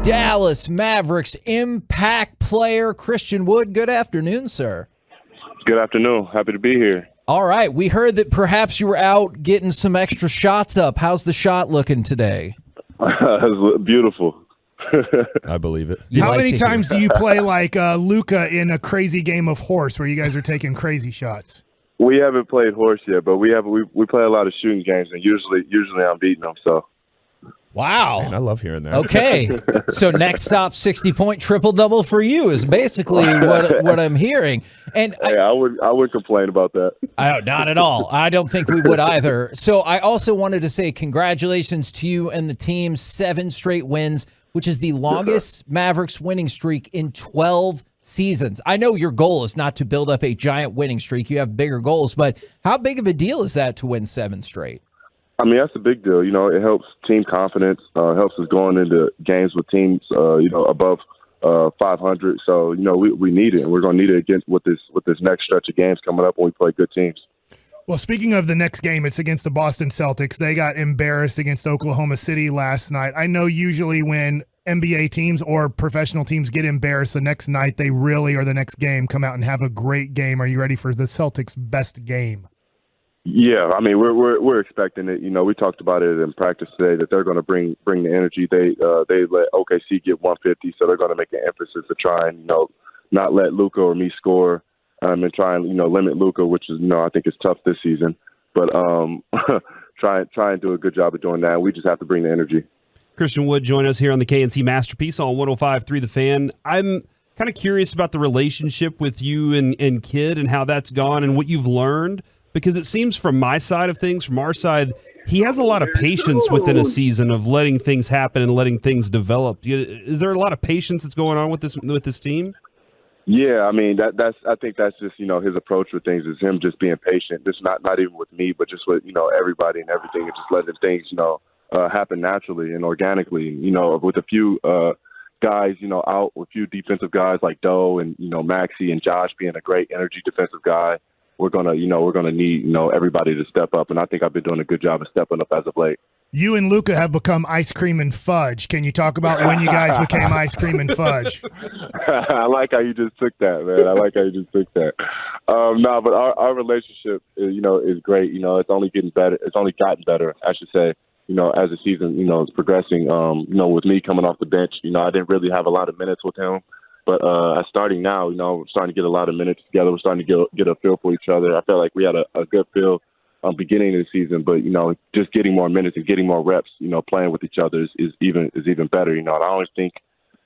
Dallas Mavericks impact player Christian Wood. Good afternoon, sir. Good afternoon. Happy to be here. All right. We heard that perhaps you were out getting some extra shots up. How's the shot looking today? It's beautiful. I believe it. How many times do you play like Luka in a crazy game of horse where you guys are taking crazy shots? We haven't played horse yet, but we play a lot of shooting games, and usually I'm beating them. So. Wow. Man, I love hearing that. Okay. So next stop, 60-point triple-double for you is basically what I'm hearing. And hey, I would complain about that. Not at all. I don't think we would either. So I also wanted to say congratulations to you and the team. 7 straight wins, which is the longest Mavericks winning streak in 12 seasons. I know your goal is not to build up a giant winning streak. You have bigger goals, but how big of a deal is that to win 7 straight? I mean, that's a big deal. You know, it helps team confidence, helps us going into games with teams, above 500. So, we need it, and we're going to need it again with this next stretch of games coming up when we play good teams. Well, speaking of the next game, it's against the Boston Celtics. They got embarrassed against Oklahoma City last night. I know usually when NBA teams or professional teams get embarrassed the next night, they really, or the next game, come out and have a great game. Are you ready for the Celtics' best game? Yeah, I mean we're expecting it. We talked about it in practice today that they're going to bring the energy. They let OKC get 150, so they're going to make an emphasis to try and not let Luka or me score, and try and limit Luka, which is I think is tough this season. But try and do a good job of doing that. We just have to bring the energy. Christian Wood join us here on the K&C Masterpiece on 105.3 The Fan. I'm kind of curious about the relationship with you and Kid and how that's gone and what you've learned. Because it seems from my side of things, from our side, he has a lot of patience within a season of letting things happen and letting things develop. Is there a lot of patience that's going on with this team? Yeah, I mean I think that's just his approach with things is him just being patient. Just not even with me, but just with everybody and everything, and just letting things happen naturally and organically. With a few guys out, with a few defensive guys like Doe and Maxey and Josh being a great energy defensive guy. We're gonna need everybody to step up, and I think I've been doing a good job of stepping up as of late. You and Luka have become ice cream and fudge. Can you talk about when you guys became ice cream and fudge? I like how you just took that, man. I like how you just took that. But our relationship, is great. It's only getting better. It's only gotten better, I should say. As the season, is progressing. With me coming off the bench, I didn't really have a lot of minutes with him. But starting now, we're starting to get a lot of minutes together. We're starting to get a feel for each other. I felt like we had a good feel beginning of the season, but just getting more minutes and getting more reps, playing with each other is even better. I always think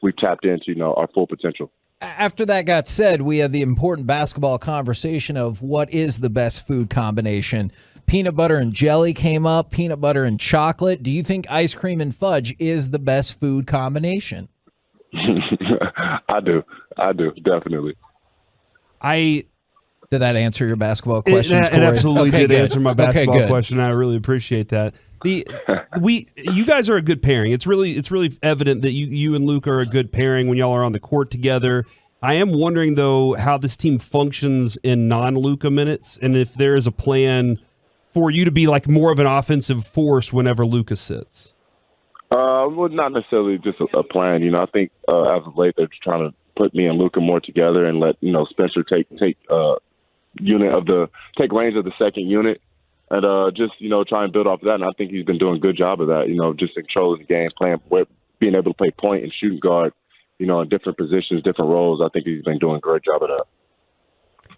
we tapped into our full potential. After that got said, we have the important basketball conversation of what is the best food combination. Peanut butter and jelly came up. Peanut butter and chocolate. Do you think ice cream and fudge is the best food combination? I do, definitely. Did that answer your basketball question? It absolutely did answer my basketball Okay, question. I really appreciate that. You guys are a good pairing. It's really evident that you and Luka are a good pairing when y'all are on the court together. I am wondering though how this team functions in non-Luka minutes, and if there is a plan for you to be like more of an offensive force whenever Luka sits. Well, not necessarily just a plan. I think as of late they're trying to put me and Luka more together and let Spencer take range of the second unit and just try and build off of that. And I think he's been doing a good job of that. Just controlling the game, being able to play point and shooting guard. In different positions, different roles. I think he's been doing a great job of that.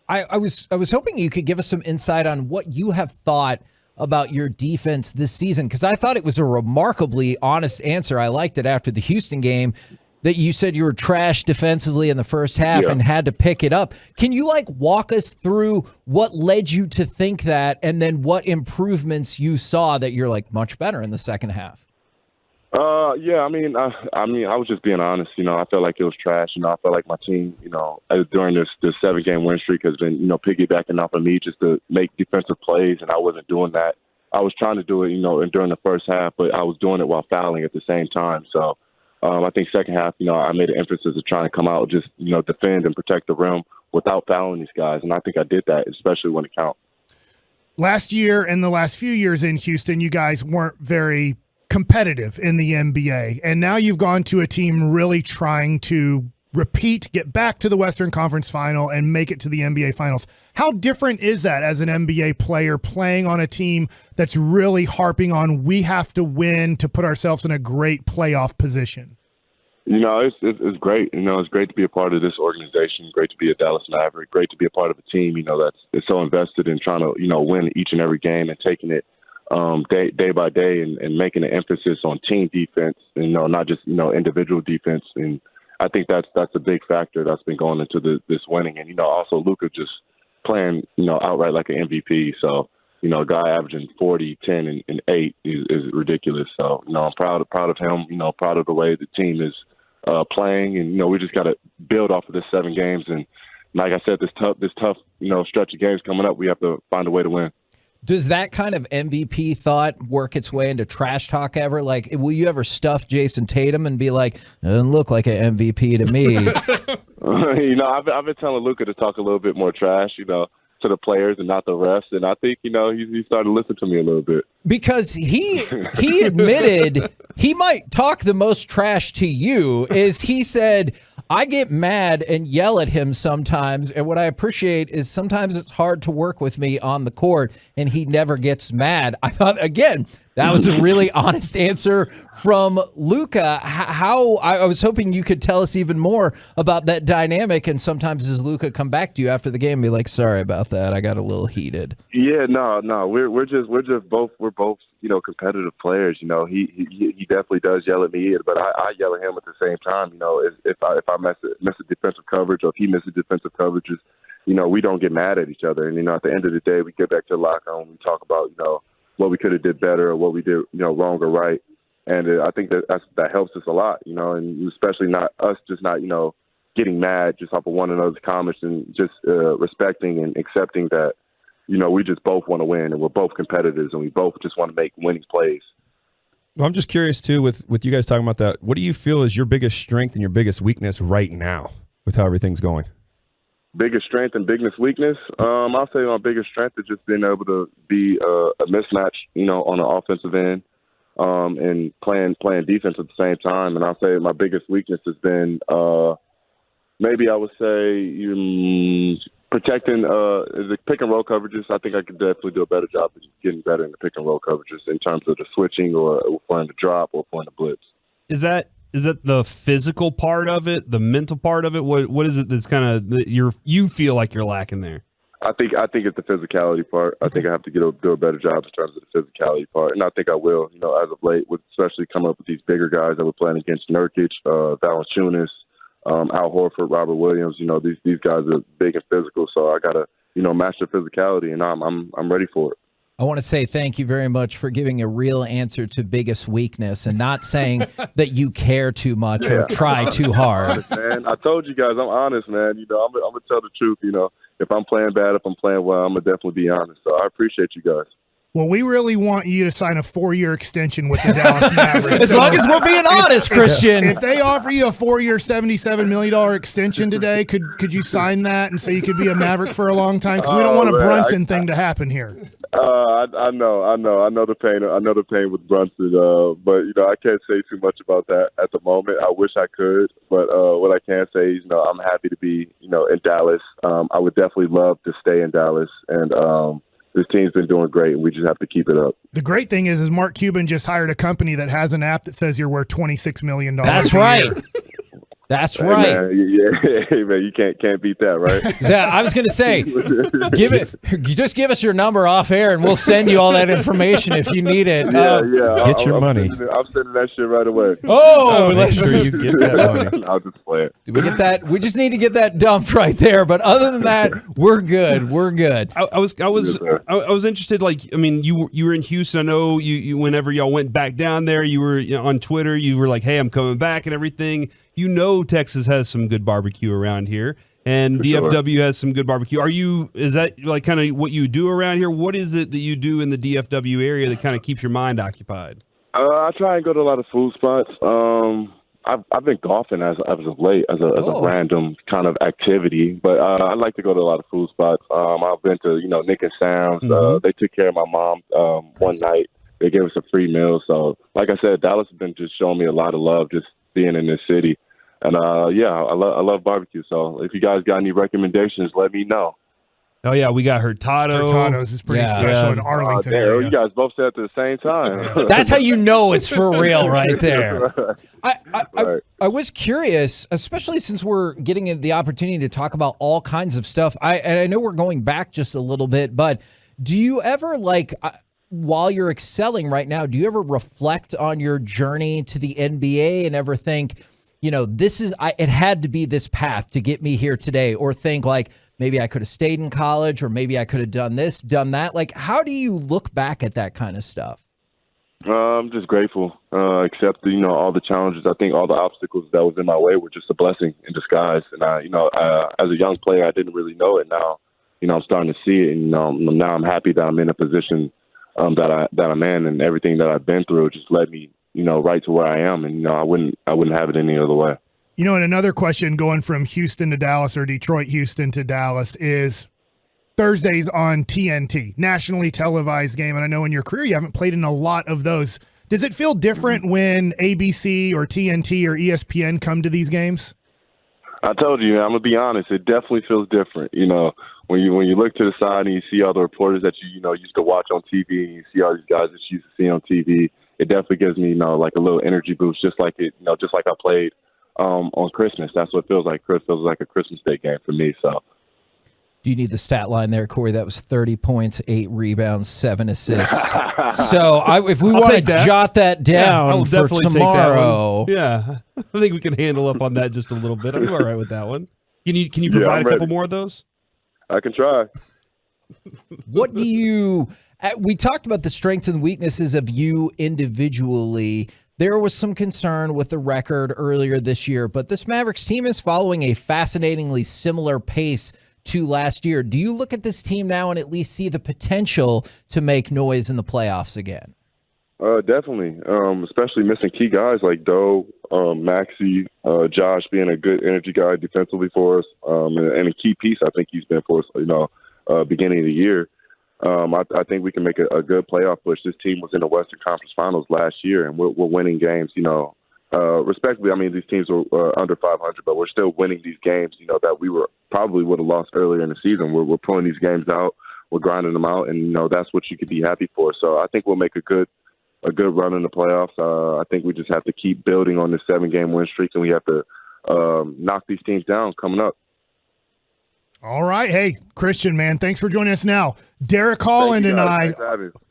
I was hoping you could give us some insight on what you have thought about your defense this season, because I thought it was a remarkably honest answer. I liked it after the Houston game that you said you were trash defensively in the first half and had to pick it up. Can you walk us through what led you to think that, and then what improvements you saw that you're much better in the second half? Yeah, I mean, I was just being honest. I felt like it was trash. I felt like my team, during this 7-game win streak has been, piggybacking off of me just to make defensive plays, and I wasn't doing that. I was trying to do it, during the first half, but I was doing it while fouling at the same time. So I think second half, I made an emphasis of trying to come out, just, defend and protect the rim without fouling these guys, and I think I did that, especially when it counts. Last year and the last few years in Houston, you guys weren't very competitive in the NBA, and now you've gone to a team really trying to repeat, get back to the Western Conference Final, and make it to the NBA Finals. How different is that as an NBA player playing on a team that's really harping on we have to win to put ourselves in a great playoff position? It's great. It's great to be a part of this organization. Great to be a Dallas Maverick. Great to be a part of a team, that's so invested in trying to, win each and every game and taking it day by day and making an emphasis on team defense, and not just individual defense. And I think that's a big factor that's been going into this winning. And also Luka just playing outright like an MVP. So a guy averaging 40, 10, and 8 is ridiculous. So I'm proud of him. Proud of the way the team is playing. And we just got to build off of this 7 games. And like I said, this tough stretch of games coming up, we have to find a way to win. Does that kind of MVP thought work its way into trash talk ever? Like, will you ever stuff Jason Tatum and be like, it doesn't look like an MVP to me? I've been telling Luka to talk a little bit more trash, to the players and not the refs. And I think, he started to listen to me a little bit. Because he admitted he might talk the most trash to you. Is he said, I get mad and yell at him sometimes, and what I appreciate is sometimes it's hard to work with me on the court, and he never gets mad. I thought, again, that was a really honest answer from Luka. How I was hoping you could tell us even more about that dynamic, and sometimes does Luka come back to you after the game and be like, sorry about that, I got a little heated? Yeah, no, we're both competitive players. He definitely does yell at me, but I yell at him at the same time. If I miss a defensive coverage or if he misses defensive coverages, we don't get mad at each other. And at the end of the day, we get back to the locker room. We talk about what we could have did better or what we did wrong or right. And I think that helps us a lot. And especially not getting mad just off of one another's comments, and just respecting and accepting that. We just both want to win, and we're both competitors, and we both just want to make winning plays. Well, I'm just curious, too, with you guys talking about that. What do you feel is your biggest strength and your biggest weakness right now with how everything's going? Biggest strength and biggest weakness? I'll say my biggest strength is just being able to be a mismatch, on the offensive end, and playing defense at the same time. And I'll say my biggest weakness has been maybe I would say protecting the pick and roll coverages. I think I could definitely do a better job of getting better in the pick and roll coverages in terms of the switching or for the drop or for the blitz. Is that the physical part of it, the mental part of it? What is it that's kind of you feel like you're lacking there? I think it's the physicality part. I think I have to do a better job in terms of the physicality part, and I think I will. As of late, with especially coming up with these bigger guys that we're playing against, Nurkic, Valanciunas, Al Horford, Robert Williams. These guys are big and physical, so I gotta match their physicality, and I'm ready for it. I want to say thank you very much for giving a real answer to biggest weakness and not saying that you care too much or try too hard. Man, I told you guys I'm honest, man. I'm gonna tell the truth. If I'm playing bad, if I'm playing well, I'm gonna definitely be honest. So I appreciate you guys. Well, we really want you to sign a 4-year extension with the Dallas Mavericks. As long as we're being honest, Christian. If they offer you a 4-year, $77 million extension today, could you sign that and say you could be a Maverick for a long time? Because we don't want a Brunson thing to happen here. I know the pain. I know the pain with Brunson, but I can't say too much about that at the moment. I wish I could, but what I can say is, I'm happy to be, in Dallas. I would definitely love to stay in Dallas, and this team's been doing great, and we just have to keep it up. The great thing is Mark Cuban just hired a company that has an app that says you're worth $26 million. That's right. That's right. Hey, man, you can't beat that, right? Yeah, I was going to say, just give us your number off air, and we'll send you all that information if you need it. Get your money. I'm sending that shit right away. Make sure you get that money. I'll just play it. We get that? We just need to get that dumped right there. But other than that, we're good. We're good. I was interested. You were in Houston. I know you whenever y'all went back down there, you were on Twitter. You were like, "Hey, I'm coming back," and everything. Texas has some good barbecue around here, and DFW has some good barbecue. Is that like kind of what you do around here? What is it that you do in the DFW area that kind of keeps your mind occupied? I try and go to a lot of food spots. I've been golfing as of late as a random kind of activity, but I like to go to a lot of food spots. I've been to Nick and Sam's. They took care of my mom one night. They gave us a free meal. So, like I said, Dallas has been just showing me a lot of love just being in this city. And, I love barbecue. So if you guys got any recommendations, let me know. Oh, yeah, we got Hurtado. Hurtado's is pretty special in Arlington area. You guys both said it at the same time. That's how you know it's for real right there. Right. I was curious, especially since we're getting the opportunity to talk about all kinds of stuff. And I know we're going back just a little bit, but do you ever, while you're excelling right now, do you ever reflect on your journey to the NBA and ever think, it had to be this path to get me here today, or think maybe I could have stayed in college, or maybe I could have done this, done that? How do you look back at that kind of stuff? I'm just grateful, except all the challenges. I think all the obstacles that was in my way were just a blessing in disguise. And as a young player, I didn't really know it. Now, I'm starting to see it, and now I'm happy that I'm in a position that I'm in, and everything that I've been through just led me, right to where I am. And I wouldn't have it any other way. And another question going from Houston to Dallas, or Detroit, Houston to Dallas, is Thursdays on TNT, nationally televised game. And I know in your career you haven't played in a lot of those. Does it feel different when ABC or TNT or ESPN come to these games? I told you, I'm gonna be honest. It definitely feels different. When you look to the side and you see all the reporters that you used to watch on TV, and you see all these guys that you used to see on TV, it definitely gives me like a little energy boost, just like I played on Christmas. That's what it feels like. It feels like a Christmas Day game for me. So. Do you need the stat line there, Corey? That was 30 points, 8 rebounds, 7 assists. So if we want to jot that down for tomorrow. Yeah, I think we can handle up on that just a little bit. I'm all right with that one. Can you provide a couple more of those? I can try. What do you – we talked about the strengths and weaknesses of you individually. There was some concern with the record earlier this year, but this Mavericks team is following a fascinatingly similar pace to last year. Do you look at this team now and at least see the potential to make noise in the playoffs again? Definitely, especially missing key guys like Doe, Maxey, Josh being a good energy guy defensively for us, and a key piece I think he's been for us, beginning of the year. I think we can make a good playoff push. This team was in the Western Conference Finals last year, and we're winning games, respectively. I mean, these teams were under 500, but we're still winning these games, that we probably would have lost earlier in the season. We're pulling these games out, we're grinding them out, and, that's what you could be happy for. So I think we'll make a good run in the playoffs. I think we just have to keep building on this 7-game win streak, and we have to knock these teams down coming up. All right. Hey, Christian, man, thanks for joining us now. Derek Holland and I,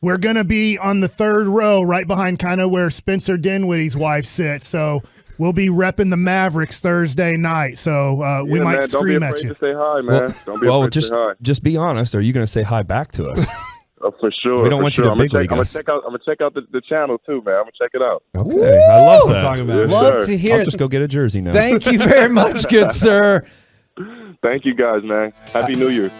we're going to be on the third row right behind kind of where Spencer Dinwiddie's wife sits. So we'll be repping the Mavericks Thursday night. So we might scream at you. Don't be afraid to say hi, man. Don't be afraid to say hi. Just be honest. Are you going to say hi back to us? For sure. We don't want you to big league I'm us. I'm gonna check out the channel too, man. I'm gonna check it out. Okay, Woo! I love that. What I'm talking about. Love to hear I'll it. just go get a jersey now. Thank you very much, good sir. Thank you guys, man. Happy New Year.